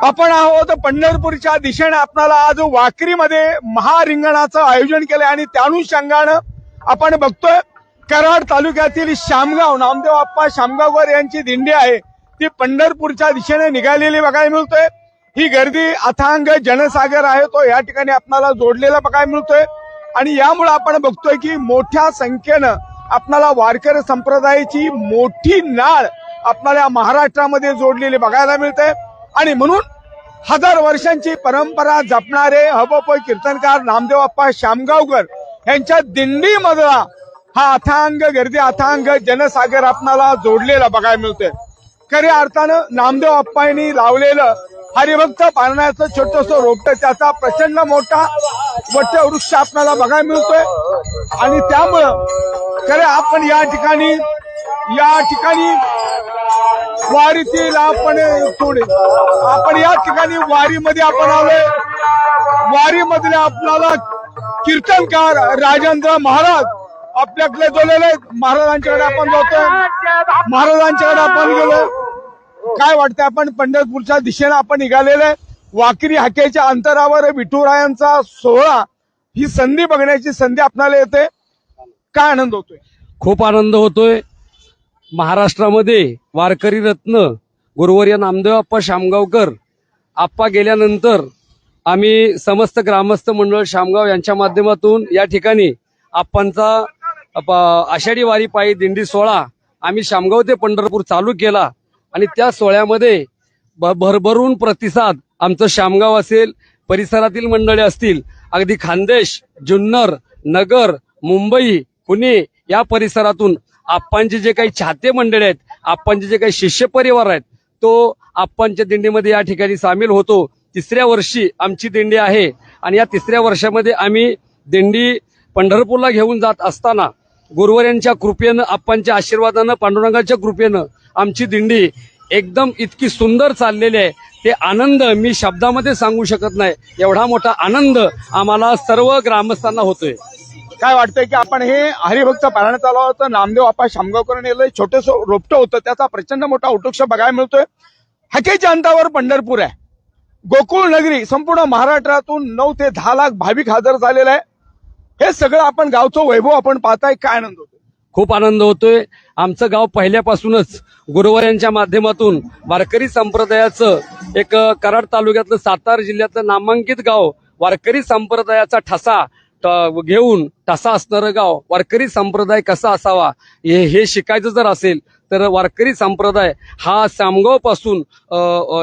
आपण आहोत पंढरपूरच्या दिशेने आपल्याला आज वाकरीमध्ये महारिंगणाचं आयोजन केलंय आणि त्या अनुषंगानं आपण बघतोय कराड तालुक्यातील शामगाव नामदेव आप्पा शामगावकर यांची दिंडी आहे ती पंढरपूरच्या दिशेने निघालेली बघायला मिळतोय। ही गर्दी अथांग जनसागर आहे तो या ठिकाणी आपल्याला जोडलेला बघायला मिळतोय आणि यामुळे आपण बघतोय की मोठ्या संख्येनं आपल्याला वारकरी संप्रदायाची मोठी नाळ आपल्याला महाराष्ट्रामध्ये जोडलेली बघायला मिळते आणि म्हणून हजार वर्षांची परंपरा जपणारे हबप कीर्तनकार नामदेव आप्पा शामगावकर यांच्या दिंडीमधला हा अथांग गर्दी अथांग जनसागर आपल्याला जोडलेला बघायला मिळतोय। खऱ्या अर्थानं नामदेव आप्पांनी लावलेलं हरिभक्त पाळण्याचं छोटंसं रोपटं त्याचा प्रचंड मोठा वटवृक्ष आपल्याला बघायला मिळतोय आणि त्यामुळं खरे आपण या ठिकाणी वारीतील आपण या ठिकाणी वारीमध्ये आपण आलोय। वारीमधले आपल्याला कीर्तनकार राजेंद्र महाराज आपल्याकडे जोडलेले महाराजांच्याकडे आपण जातोय महाराजांच्याकडे आपण गेलो। काय वाटतंय आपण पंढरपूरच्या दिशेने आपण निघालेले वाकरी हाकेच्या अंतरावर विठुरायांचा सोहळा ही संधी बघण्याची संधी आपल्याला येते। काय आनंद होतोय? खूप आनंद होतोय। महाराष्ट्रामध्ये वारकरी रत्न गुरुवर्य नामदेव आप्पा शामगावकर आप्पा गेल्यानंतर आम्ही समस्त ग्रामस्थ मंडळ शामगाव यांच्या माध्यमातून या ठिकाणी आप्पांचा आषाढी वारी पायी दिंडी सोहळा आम्ही शामगाव ते पंढरपूर चालू केला आणि त्या सोहळ्यामध्ये भरभरून प्रतिसाद आमचं शामगाव असेल परिसरातील मंडळे असतील अगदी खानदेश जुन्नर नगर मुंबई पुणे या परिसरातून आप्पांचे जे काही चाहते मंडळी आहेत आप्पांचे जे काही शिष्य परिवार आहेत तो आप्पांच्या दिंडीमध्ये या ठिकाणी सामील होतो। तिसऱ्या वर्षी आमची दिंडी आहे आणि या तिसऱ्या वर्षामध्ये आम्ही दिंडी पंढरपूरला घेऊन जात असताना गुरुवर्यांच्या कृपेनं आप्पांच्या आशीर्वादानं पांडुरंगाच्या कृपेनं आमची दिंडी एकदम इतकी सुंदर चाललेली आहे। ते आनंद मी शब्दामध्ये सांगू शकत नाही एवढा मोठा आनंद आम्हाला सर्व ग्रामस्थांना होतोय। काय वाटतंय की आपण हे हरिभक्त पाळण्यात आलो होतं नामदेव आप्पा शामगावकर छोटंसं रोपटं होतं त्याचा प्रचंड मोठा वटवृक्ष बघायला मिळतोय। हाकेच्या अंतावर पंढरपूर आहे गोकुळ नगरी संपूर्ण महाराष्ट्रातून 9 ते 10 लाख भाविक हजर झालेले आहे। हे सगळं आपण गावचं वैभव आपण पाहताय काय आनंद होतोय? खूप आनंद होतोय। आमचं गाव पहिल्यापासूनच गुरुवर्यांच्या माध्यमातून वारकरी संप्रदायाचं एक कराड तालुक्यातलं सातारा जिल्ह्यातलं नामांकित गाव वारकरी संप्रदायाचा ठसा घेऊन ठसा असणारं गाव वारकरी संप्रदाय कसा असावा हे शिकायचं जर असेल तर वारकरी संप्रदाय हा शामगाव पासून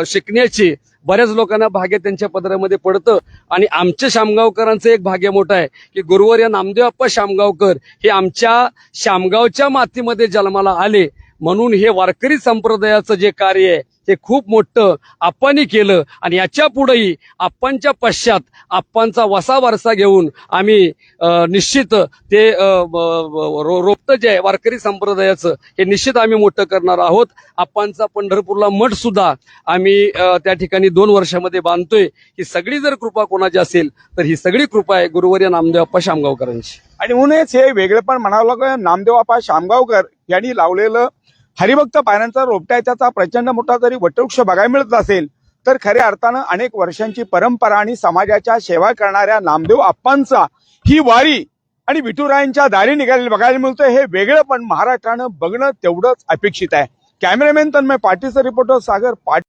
शिकण्याची बऱ्याच लोकांना भाग्य त्यांच्या पदरामध्ये पडतं आणि आमच्या शामगावकरांचं एक भाग्य मोठं आहे की गुरुवर्य नामदेव आप्पा शामगावकर हे आमच्या शामगावच्या मातीमध्ये जन्माला आले म्हणून हे वारकरी संप्रदायाचं जे कार्य आहे ते खूप मोठं आप्पांनी केलं आणि याच्या पुढेही आप्पांच्या पश्चात आप्पांचा वसा वारसा घेऊन आम्ही निश्चित ते रोपटं जे आहे वारकरी संप्रदायाचं हे निश्चित आम्ही मोठं करणार आहोत। आप्पांचा पंढरपूरला मठ सुद्धा आम्ही त्या ठिकाणी 2 वर्षामध्ये बांधतोय। ही सगळी जर कृपा कोणाची असेल तर ही सगळी कृपा आहे गुरुवर्य नामदेव आप्पा शामगावकरांची आणि म्हणूनच हे वेगळे पण म्हणावं लागेल नामदेव आप्पा शामगावकर यांनी लावलेलं हरिभक्त पाळण्याचा रोपटा आहे त्याचा प्रचंड मोठा जरी वटवृक्ष बघायला मिळत असेल तर खऱ्या अर्थानं अनेक वर्षांची परंपरा आणि समाजाच्या सेवा करणाऱ्या नामदेव आप्पांचा ही वारी आणि विठुरायांच्या दारी निघालेली बघायला मिळतंय। हे वेगळं पण महाराष्ट्रानं बघणं तेवढंच अपेक्षित आहे। Cameraman Tanmay पाटीलचा reporter Sagar Patil.